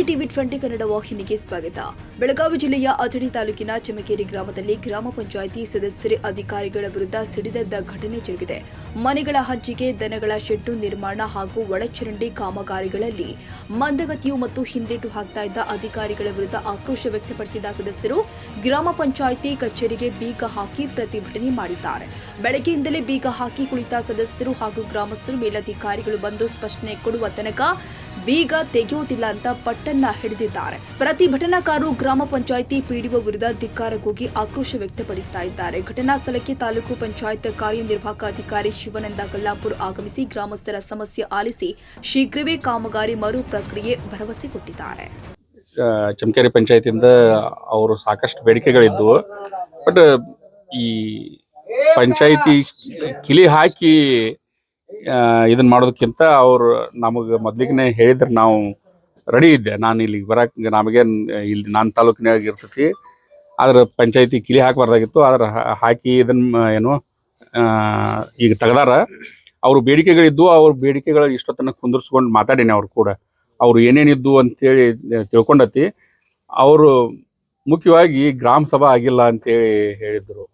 ನಮಸ್ತೆ ಟಿವಿ 20 ಕನ್ನಡ ವಾಹಿನಿಗೆ ಸ್ವಾಗತ. ಬೆಳಗಾವಿ ಜಿಲ್ಲೆಯ ಅಥಣಿ ತಾಲೂಕಿನ ಚಮಕೇರಿ ಗ್ರಾಮದಲ್ಲಿ ಗ್ರಾಮ ಪಂಚಾಯಿತಿ ಸದಸ್ಯರ ಅಧಿಕಾರಿಗಳ ವಿರುದ್ಧ ಸಿಡಿದೆದ್ದ ಘಟನೆ ಜರುಗಿದೆ. ಮನೆಗಳ ಹಂಚಿಕೆ, ದನಗಳ ಶೆಡ್ಡು ನಿರ್ಮಾಣ ಹಾಗೂ ಒಳಚರಂಡಿ ಕಾಮಗಾರಿಗಳಲ್ಲಿ ಮಂದಗತಿಯು ಮತ್ತು ಹಿಂದೇಟು ಹಾಕ್ತಾ ಇದ್ದ ಅಧಿಕಾರಿಗಳ ವಿರುದ್ಧ ಆಕ್ರೋಶ ವ್ಯಕ್ತಪಡಿಸಿದ ಸದಸ್ಯರು ಗ್ರಾಮ ಪಂಚಾಯಿತಿ ಕಚೇರಿಗೆ ಬೀಗ ಹಾಕಿ ಪ್ರತಿಭಟನೆ ಮಾಡಿದ್ದಾರೆ. ಬೆಳಗ್ಗೆಯಿಂದಲೇ ಬೀಗ ಹಾಕಿ ಕುಳಿತ ಸದಸ್ಯರು ಹಾಗೂ ಗ್ರಾಮಸ್ಥರು ಮೇಲಧಿಕಾರಿಗಳು ಬಂದು ಸ್ಪಷ್ಟನೆ ಕೊಡುವ ತನಕ ಬೀಗ ತೆಗೆಯುವುದಿಲ್ಲ ಅಂತ ಪಟ್ಟನ್ನ ಹಿಡಿದಿದ್ದಾರೆ. ಪ್ರತಿಭಟನಾಕಾರರು ಗ್ರಾಮ ಪಂಚಾಯಿತಿ ಪಿಡಿಒ ವಿರುದ್ಧ ಧಿಕ್ಕಾರ ಕೂಗಿ ಆಕ್ರೋಶ ವ್ಯಕ್ತಪಡಿಸ್ತಾ ಇದ್ದಾರೆ. ಘಟನಾ ಸ್ಥಳಕ್ಕೆ ತಾಲೂಕು ಪಂಚಾಯತ್ ಕಾರ್ಯನಿರ್ವಾಹಕ ಅಧಿಕಾರಿ ಶಿವಾನಂದ ಕಲ್ಲಾಪುರ್ ಆಗಮಿಸಿ ಗ್ರಾಮಸ್ಥರ ಸಮಸ್ಯೆ ಆಲಿಸಿ ಶೀಘ್ರವೇ ಕಾಮಗಾರಿ ಮರು ಪ್ರಕ್ರಿಯೆ ಭರವಸೆ ಕೊಟ್ಟಿದ್ದಾರೆ. ಚಮಕೇರಿ ಪಂಚಾಯತಿಯಿಂದ ಅವರು ಸಾಕಷ್ಟು ಬೇಡಿಕೆಗಳಿದ್ವು. ಬಟ್ ಈ ಪಂಚಾಯಿತಿ ಕಿಲಿ ಹಾಕಿ ಇದನ್ನ ಮಾಡೋದಕ್ಕಿಂತ ಅವ್ರು ನಮಗೆ ಮೊದ್ಲಿಗೆ ಹೇಳಿದ್ರೆ ನಾವು ರೆಡಿ ಇದ್ದೆ. ನಾನು ಇಲ್ಲಿಗೆ ಬರಕ್ಕೆ ನಮಗೇನು ಇಲ್ಲಿ ನನ್ನ ತಾಲೂಕಿನಾಗ ಇರ್ತೈತಿ, ಆದ್ರೆ ಪಂಚಾಯಿತಿ ಕಿಲಿ ಹಾಕಬಾರ್ದಾಗಿತ್ತು. ಆದ್ರೆ ಹಾಕಿ ಇದನ್ನ ಏನು ಈಗ ತೆಗ್ದಾರ. ಅವ್ರ ಬೇಡಿಕೆಗಳಿದ್ದು ಅವ್ರ ಬೇಡಿಕೆಗಳು ಇಷ್ಟೊತ್ತನ ಕುಂದಿರ್ಸ್ಕೊಂಡು ಮಾತಾಡೀನಿ. ಅವ್ರು ಕೂಡ ಅವ್ರು ಏನೇನಿದ್ದು ಅಂತೇಳಿ ತಿಳ್ಕೊಂಡತಿ. ಅವರು ಮುಖ್ಯವಾಗಿ ಗ್ರಾಮ ಸಭಾ ಆಗಿಲ್ಲ ಅಂತೇಳಿ ಹೇಳಿದ್ರು.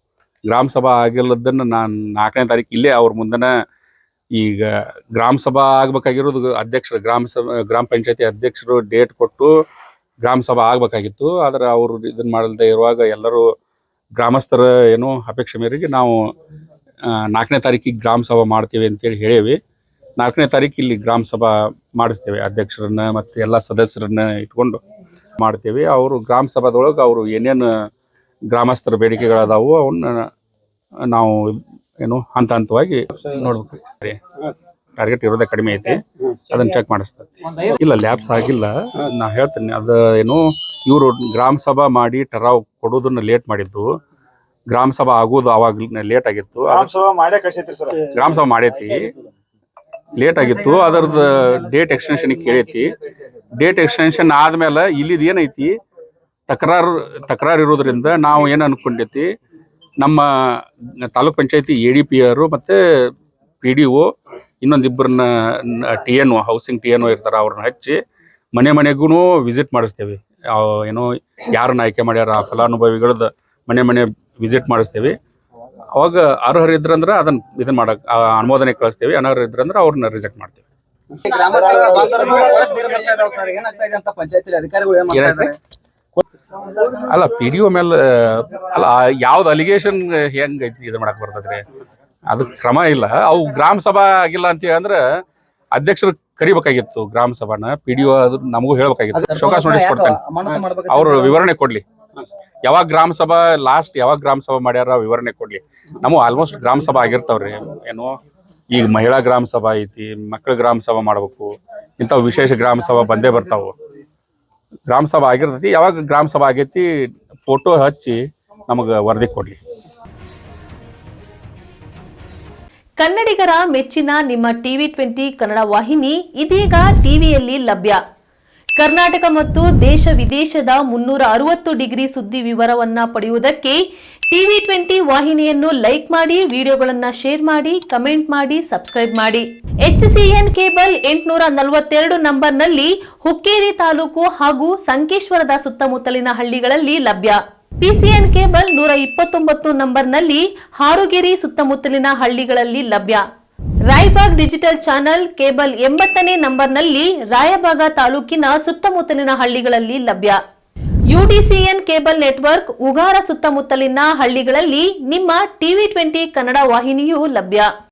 ಗ್ರಾಮ ಸಭಾ ಆಗಿಲ್ಲದನ್ನು ನಾನು 4ನೇ ತಾರೀಕು ಇಲ್ಲೇ ಅವ್ರ ಮುಂದನ ಈಗ ಗ್ರಾಮ ಸಭಾ ಆಗ್ಬೇಕಾಗಿರೋದು ಅಧ್ಯಕ್ಷರು ಗ್ರಾಮ ಪಂಚಾಯತಿ ಅಧ್ಯಕ್ಷರು ಡೇಟ್ ಕೊಟ್ಟು ಗ್ರಾಮ ಸಭಾ ಆಗ್ಬೇಕಾಗಿತ್ತು. ಆದ್ರೆ ಅವರು ಇದನ್ನ ಮಾಡಲ್ದೆ ಇರುವಾಗ ಎಲ್ಲರೂ ಗ್ರಾಮಸ್ಥರ ಏನೋ ಅಪೇಕ್ಷೆ ಮೇರೆಗೆ ನಾವು 4ನೇ ತಾರೀಕಿಗೆ ಗ್ರಾಮ ಸಭಾ ಮಾಡ್ತೀವಿ ಅಂತೇಳಿ ಹೇಳೇವಿ. 4ನೇ ತಾರೀಕು ಇಲ್ಲಿ ಗ್ರಾಮ ಸಭಾ ಮಾಡಿಸ್ತೇವೆ. ಅಧ್ಯಕ್ಷರನ್ನ ಮತ್ತು ಎಲ್ಲ ಸದಸ್ಯರನ್ನ ಇಟ್ಕೊಂಡು ಮಾಡ್ತೇವೆ. ಅವರು ಗ್ರಾಮ ಸಭಾದೊಳಗೆ ಅವರು ಏನೇನು ಗ್ರಾಮಸ್ಥರ ಬೇಡಿಕೆಗಳದಾವು ಅವನ್ನ ನಾವು ಏನು ಹಂತ ಹಂತವಾಗಿ ನೋಡ್ಬೇಕು. ಟಾರ್ಗೆಟ್ ಇರೋದೇ ಕಡಿಮೆ ಐತಿ, ಅದನ್ನ ಚೆಕ್ ಮಾಡಿಸ್ತೇವೆ. ಇಲ್ಲ ಲ್ಯಾಬ್ಸ್ ಆಗಿಲ್ಲ, ನಾ ಹೇಳ್ತೇನೆ. ಅದು ಏನು ಇವರು ಗ್ರಾಮ ಸಭಾ ಮಾಡಿ ಟರಾವ್ ಕೊಡೋದನ್ನ ಲೇಟ್ ಮಾಡಿದ್ದು. ಗ್ರಾಮ ಸಭಾ ಆಗೋದು ಅವಾಗ ಲೇಟ್ ಆಗಿತ್ತು. ಗ್ರಾಮ ಸಭಾ ಮಾಡೈತಿ, ಲೇಟ್ ಆಗಿತ್ತು. ಅದರದ್ದು ಡೇಟ್ ಎಕ್ಸ್ಟೆನ್ಷನ್ ಕೇಳೈತಿ. ಡೇಟ್ ಎಕ್ಸ್ಟೆನ್ಷನ್ ಆದ್ಮೇಲೆ ಇಲ್ಲಿದ್ ಏನೈತಿ ತಕರಾರು ಇರೋದ್ರಿಂದ ನಾವು ಏನು ಅನ್ಕೊಂಡೈತಿ, ನಮ್ಮ ತಾಲೂಕ್ ಪಂಚಾಯತಿ ADP ಮತ್ತು PDO ಇನ್ನೊಂದಿಬ್ಬರನ್ನ TNO ಹೌಸಿಂಗ್ TNO ಇರ್ತಾರೆ, ಅವ್ರನ್ನ ಹಚ್ಚಿ ಮನೆಗೂ ವಿಸಿಟ್ ಮಾಡಿಸ್ತೇವೆ. ಏನೋ ಯಾರನ್ನ ಆಯ್ಕೆ ಮಾಡ್ಯಾರ ಆ ಫಲಾನುಭವಿಗಳದ್ದು ಮನೆ ವಿಸಿಟ್ ಮಾಡಿಸ್ತೇವೆ. ಅವಾಗ ಅರ್ಹರಿದ್ರಂದ್ರೆ ಇದನ್ನ ಮಾಡಕ್ ಅನುಮೋದನೆ ಕಳಿಸ್ತೇವೆ. ಅನರ್ಹರಿದ್ರಂದ್ರೆ ಅವ್ರನ್ನ ರಿಜೆಕ್ಟ್ ಮಾಡ್ತೇವೆ. ಅಲ್ಲ PDO ಮೇಲೆ ಅಲ್ಲ ಯಾವ್ದು ಅಲಿಗೇಷನ್ ಹೆಂಗೈತಿ ಇದು ಮಾಡಕ್ ಬರ್ತದ್ರಿ, ಅದು ಕ್ರಮ ಇಲ್ಲ. ಅವು ಗ್ರಾಮ ಸಭಾ ಆಗಿಲ್ಲ ಅಂತ ಅಂದ್ರೆ ಅಧ್ಯಕ್ಷರು ಕರಿಬೇಕಾಗಿತ್ತು ಗ್ರಾಮ ಸಭಾನ. PDO ಅದು ನಮಗೂ ಹೇಳ್ಬೇಕಾಗಿತ್ತು. ಶೋಕಾಸ್ ನೋಟಿಸ್ ಕೊಡ್ತೇನೆ, ಅವ್ರು ವಿವರಣೆ ಕೊಡ್ಲಿ. ಯಾವಾಗ ಗ್ರಾಮ ಸಭಾ ಯಾವಾಗ ಗ್ರಾಮ ಸಭಾ ಮಾಡ್ಯಾರ ವಿವರಣೆ ಕೊಡ್ಲಿ. ನಮಗೂ ಆಲ್ಮೋಸ್ಟ್ ಗ್ರಾಮ ಸಭಾ ಆಗಿರ್ತಾವ್ರಿ. ಏನೋ ಈಗ ಮಹಿಳಾ ಗ್ರಾಮ ಸಭಾ ಐತಿ, ಮಕ್ಕಳ ಗ್ರಾಮ ಸಭಾ ಮಾಡ್ಬೇಕು, ಇಂಥವು ವಿಶೇಷ ಗ್ರಾಮ ಸಭಾ ಬಂದೇ ಬರ್ತಾವು. ಗ್ರಾಮ ಸಭಾ ಆಗಿರ್ತೈತಿ. ಯಾವಾಗ ಗ್ರಾಮ ಸಭಾ ಆಗೈತಿ ಫೋಟೋ ಹಚ್ಚಿ ನಮಗೆ ವರದಿ ಕೊಡ್ಲಿ. ಕನ್ನಡಿಗರ ಮೆಚ್ಚಿನ ನಿಮ್ಮ ಟಿವಿ 20 ಕನ್ನಡ ವಾಹಿನಿ ಇದೀಗ ಟಿವಿಯಲ್ಲಿ ಲಭ್ಯ. ಕರ್ನಾಟಕ ಮತ್ತು ದೇಶ ವಿದೇಶದ 360 ಡಿಗ್ರಿ ಸುದ್ದಿ ವಿವರವನ್ನ ಪಡೆಯುವುದಕ್ಕೆ ಟಿವಿ 20 ವಾಹಿನಿಯನ್ನು ಲೈಕ್ ಮಾಡಿ, ವಿಡಿಯೋಗಳನ್ನ ಶೇರ್ ಮಾಡಿ, ಕಮೆಂಟ್ ಮಾಡಿ, ಸಬ್ಸ್ಕ್ರೈಬ್ ಮಾಡಿ. HCN ಕೇಬಲ್ 842 ನಂಬರ್ನಲ್ಲಿ ಹುಕ್ಕೇರಿ ತಾಲೂಕು ಹಾಗೂ ಸಂಕೇಶ್ವರದ ಸುತ್ತಮುತ್ತಲಿನ ಹಳ್ಳಿಗಳಲ್ಲಿ ಲಭ್ಯ. PCN ಕೇಬಲ್ 129 ನಂಬರ್ನಲ್ಲಿ ಹಾರುಗೆರೆ ಸುತ್ತಮುತ್ತಲಿನ ಹಳ್ಳಿಗಳಲ್ಲಿ ಲಭ್ಯ. ರಾಯಬಾಗ್ ಡಿಜಿಟಲ್ ಚಾನೆಲ್ ಕೇಬಲ್ 80ನೇ ನಂಬರ್ನಲ್ಲಿ ರಾಯಬಾಗ ತಾಲೂಕಿನ ಸುತ್ತಮುತ್ತಲಿನ ಹಳ್ಳಿಗಳಲ್ಲಿ ಲಭ್ಯ. UDCN ಕೇಬಲ್ ನೆಟ್ವರ್ಕ್ ಉಗಾರ ಸುತ್ತಮುತ್ತಲಿನ ಹಳ್ಳಿಗಳಲ್ಲಿ ನಿಮ್ಮ ಟಿವಿ 20 ಕನ್ನಡ ವಾಹಿನಿಯೂ ಲಭ್ಯ.